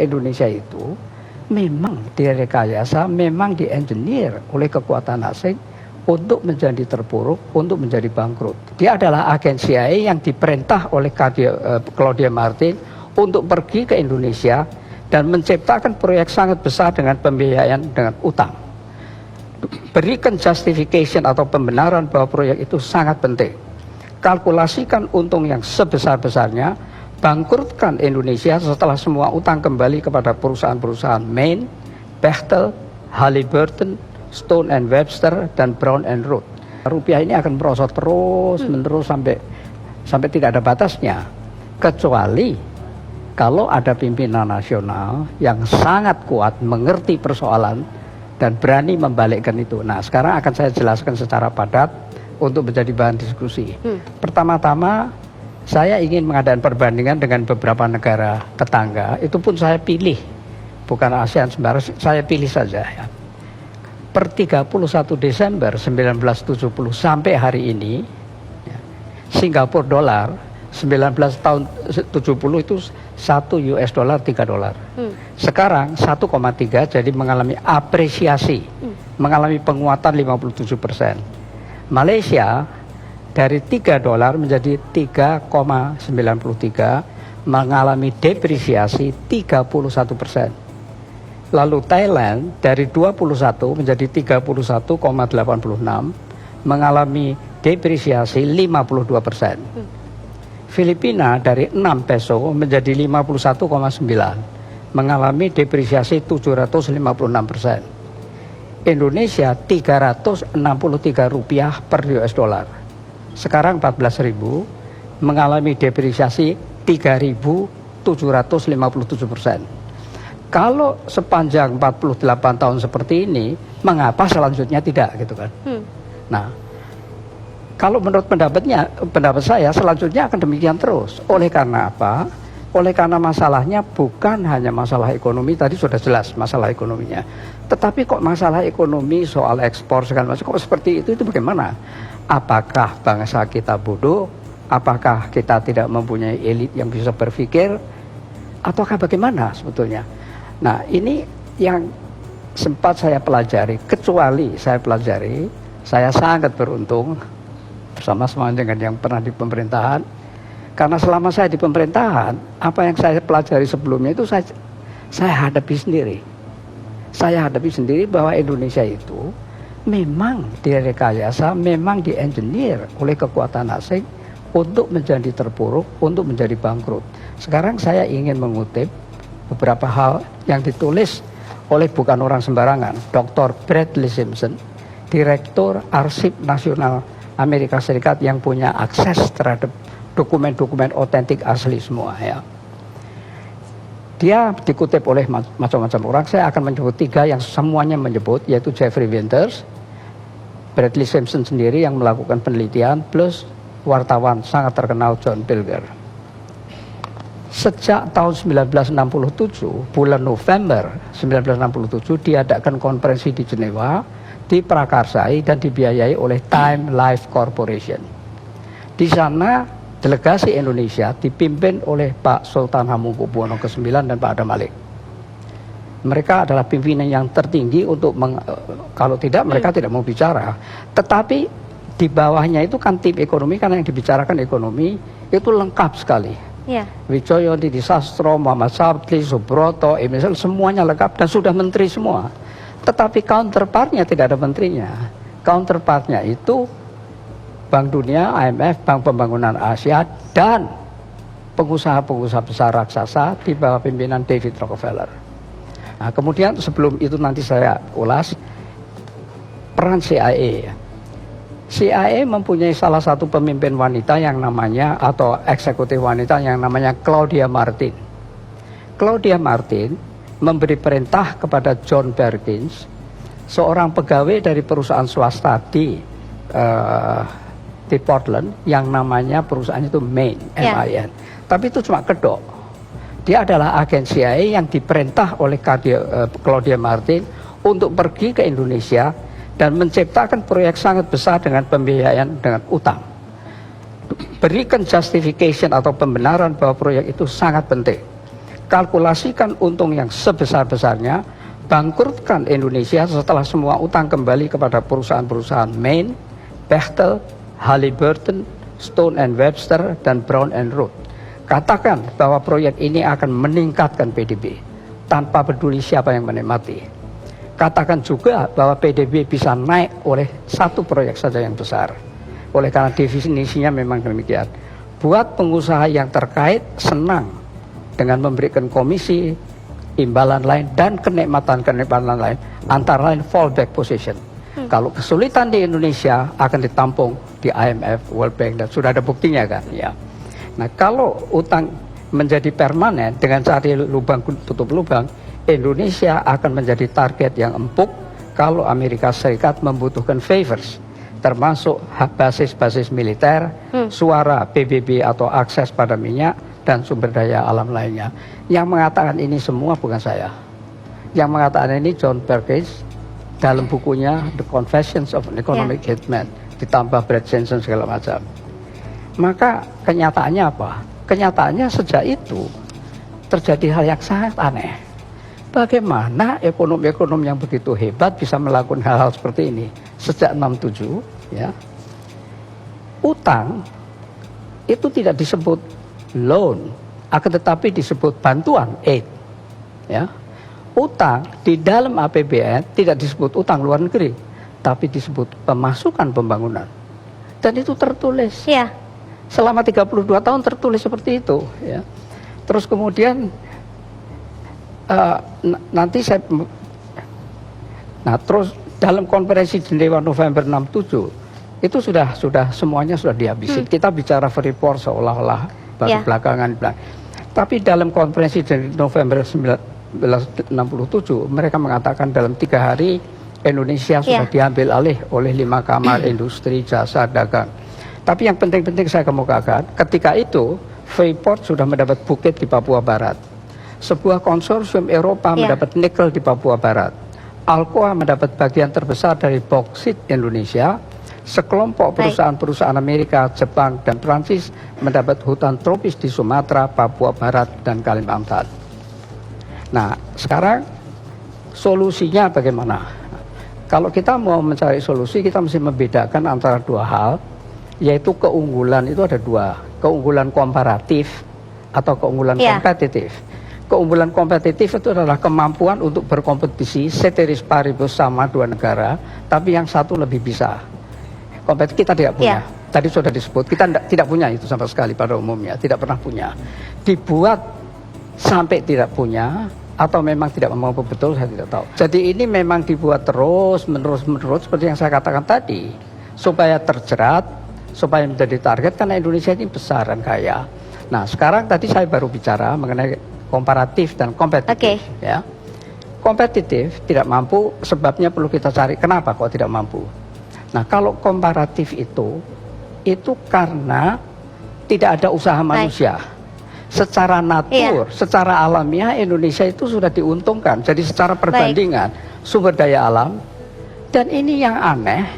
Indonesia itu memang direkayasa, memang di-engineer oleh kekuatan asing untuk menjadi terpuruk, untuk menjadi bangkrut. Dia adalah agen CIA yang diperintah oleh Claudia Martin untuk pergi ke Indonesia dan menciptakan proyek sangat besar dengan pembiayaan dengan utang. Berikan justification atau pembenaran bahwa proyek itu sangat penting. Kalkulasikan untung yang sebesar-besarnya, bangkrutkan Indonesia setelah semua utang kembali kepada perusahaan-perusahaan Main, Bechtel, Halliburton, Stone and Webster, dan Brown and Root. Rupiah ini akan merosot terus menerus sampai tidak ada batasnya, kecuali kalau ada pimpinan nasional yang sangat kuat mengerti persoalan dan berani membalikkan itu. Nah, sekarang akan saya jelaskan secara padat untuk menjadi bahan diskusi. Pertama-tama, saya ingin mengadakan perbandingan dengan beberapa negara tetangga. Itu pun saya pilih, bukan ASEAN sembarang, saya pilih saja ya. Per 31 Desember 1970 sampai hari ini, ya, Singapura dolar 19 tahun 70 itu 1 US dollar 3 dolar. Sekarang 1,3, jadi mengalami apresiasi, mengalami penguatan 57%. Malaysia dari 3 dolar menjadi 3,93, mengalami depresiasi 31%. Lalu Thailand dari 21 menjadi 31,86, mengalami depresiasi 52%. Filipina dari 6 peso menjadi 51,9, mengalami depresiasi 756%. Indonesia 363 rupiah per US dollar. Sekarang 14.000, mengalami depresiasi 3.757%. Kalau sepanjang 48 tahun seperti ini, mengapa selanjutnya tidak, gitu kan? Nah, kalau menurut pendapat saya selanjutnya akan demikian terus. Oleh karena apa? Oleh karena masalahnya bukan hanya masalah ekonomi, tadi sudah jelas masalah ekonominya. Tetapi kok masalah ekonomi soal ekspor segala macam kok seperti itu bagaimana? Apakah bangsa kita bodoh? Apakah kita tidak mempunyai elit yang bisa berpikir? Ataukah bagaimana sebetulnya? Nah, ini yang sempat saya pelajari, kecuali saya pelajari, saya sangat beruntung bersama-sama dengan yang pernah di pemerintahan. Karena selama saya di pemerintahan, apa yang saya pelajari sebelumnya itu saya hadapi sendiri. Saya hadapi sendiri bahwa Indonesia itu memang direkayasa, memang di-engineer oleh kekuatan asing untuk menjadi terpuruk, untuk menjadi bangkrut. Sekarang saya ingin mengutip beberapa hal yang ditulis oleh bukan orang sembarangan, Dr. Bradley Simpson, Direktur Arsip Nasional Amerika Serikat yang punya akses terhadap dokumen-dokumen otentik asli semua ya. Dia dikutip oleh macam-macam orang, saya akan menyebut 3 yang semuanya menyebut, yaitu Jeffrey Winters, Bradley Simpson sendiri yang melakukan penelitian, plus wartawan sangat terkenal John Pilger. Sejak tahun 1967, bulan November 1967 diadakan konferensi di Jenewa, diprakarsai dan dibiayai oleh Time Life Corporation. Di sana delegasi Indonesia dipimpin oleh Pak Sultan Hamengkubuwono ke-9 dan Pak Adam Malik. Mereka adalah pimpinan yang tertinggi untuk kalau tidak mereka tidak mau bicara. Tetapi di bawahnya itu kan tim ekonomi, karena yang dibicarakan ekonomi itu lengkap sekali. Wijoyo, Didi Sastro, Muhammad Sabti, Subroto, Emil, semuanya lengkap dan sudah menteri semua. Tetapi counterpartnya tidak ada menterinya. Counterpartnya itu Bank Dunia, IMF, Bank Pembangunan Asia, dan pengusaha-pengusaha besar raksasa di bawah pimpinan David Rockefeller. Nah, kemudian sebelum itu nanti saya ulas peran CIA. CIA mempunyai salah satu pemimpin wanita yang namanya, atau eksekutif wanita yang namanya Claudia Martin. Claudia Martin memberi perintah kepada John Perkins, seorang pegawai dari perusahaan swasta di Portland, yang namanya perusahaan itu Main, MIN. Tapi itu cuma kedok. Dia adalah agen CIA yang diperintah oleh Claudia Martin untuk pergi ke Indonesia dan menciptakan proyek sangat besar dengan pembiayaan dengan utang. Berikan justification atau pembenaran bahwa proyek itu sangat penting. kalkulasikan untung yang sebesar-besarnya, bangkrutkan Indonesia setelah semua utang kembali kepada perusahaan-perusahaan Main, Bechtel, Halliburton, Stone and Webster, dan Brown and Root. Katakan bahwa proyek ini akan meningkatkan PDB tanpa peduli siapa yang menikmati. Katakan juga bahwa PDB bisa naik oleh satu proyek saja yang besar. Oleh karena definisinya memang demikian. Buat pengusaha yang terkait senang dengan memberikan komisi, imbalan lain, dan kenikmatan-kenikmatan lain, antara lain fallback position. Kalau kesulitan di Indonesia akan ditampung di IMF, World Bank, dan sudah ada buktinya kan. Ya. Nah kalau utang menjadi permanen dengan cari lubang tutup lubang, Indonesia akan menjadi target yang empuk kalau Amerika Serikat membutuhkan favors, termasuk basis-basis militer, suara PBB atau akses pada minyak, dan sumber daya alam lainnya. Yang mengatakan ini semua bukan saya. Yang mengatakan ini John Perkins dalam bukunya The Confessions of an Economic Hitman, ditambah Brad Jensen segala macam. Maka kenyataannya apa? Kenyataannya sejak itu terjadi hal yang sangat aneh. Bagaimana ekonom-ekonom yang begitu hebat bisa melakukan hal-hal seperti ini? Sejak 67, ya, utang itu tidak disebut loan, akan tetapi disebut bantuan, aid. Ya. Utang di dalam APBN tidak disebut utang luar negeri, tapi disebut pemasukan pembangunan. Dan itu tertulis. Ya. Selama 32 tahun tertulis seperti itu. Ya. Terus kemudian nanti saya, nah terus dalam konferensi Jenewa November 67 itu sudah semuanya sudah dihabisin. Kita bicara Freeport seolah-olah baru belakangan. Tapi dalam konferensi November 1967 mereka mengatakan dalam 3 hari Indonesia sudah diambil alih oleh 5 kamar industri, jasa, dagang. Tapi yang penting-penting saya kemukakan, ketika itu Freeport sudah mendapat bukit di Papua Barat. Sebuah konsorsium Eropa mendapat nikel di Papua Barat. Alcoa mendapat bagian terbesar dari boksit Indonesia. Sekelompok perusahaan-perusahaan Amerika, Jepang, dan Prancis mendapat hutan tropis di Sumatera, Papua Barat, dan Kalimantan. Nah, sekarang solusinya bagaimana? Kalau kita mau mencari solusi, kita mesti membedakan antara 2 hal, yaitu keunggulan itu ada 2, keunggulan komparatif atau keunggulan kompetitif. Keunggulan kompetitif itu adalah kemampuan untuk berkompetisi ceteris paribus sama 2 negara, tapi yang satu lebih bisa. Kompetitif kita tidak punya. Tadi sudah disebut, kita tidak punya itu sama sekali pada umumnya, tidak pernah punya. Dibuat sampai tidak punya, atau memang tidak mampu betul, saya tidak tahu. Jadi ini memang dibuat terus menerus seperti yang saya katakan tadi, supaya terjerat, supaya menjadi target, karena Indonesia ini besar dan kaya. Nah sekarang tadi saya baru bicara mengenai komparatif dan kompetitif. Ya. Kompetitif tidak mampu, sebabnya perlu kita cari kenapa kok tidak mampu. Nah kalau komparatif itu karena tidak ada usaha manusia. Secara natur, secara alamiah Indonesia itu sudah diuntungkan. Jadi secara perbandingan sumber daya alam, dan ini yang aneh,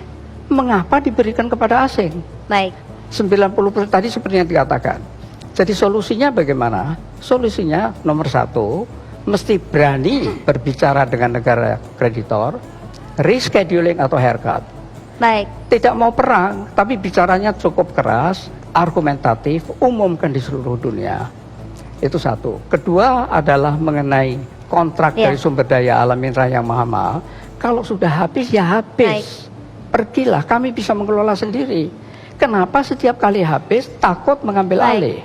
mengapa diberikan kepada asing? 90% tadi seperti yang dikatakan. Jadi solusinya bagaimana? Solusinya nomor 1, mesti berani berbicara dengan negara kreditor, rescheduling atau haircut. Tidak mau perang, tapi bicaranya cukup keras, argumentatif, umumkan di seluruh dunia. Itu 1. Kedua adalah mengenai kontrak dari sumber daya alam mineral yang mahal. Kalau sudah habis ya habis. Pergilah, kami bisa mengelola sendiri. Kenapa setiap kali habis takut mengambil alih?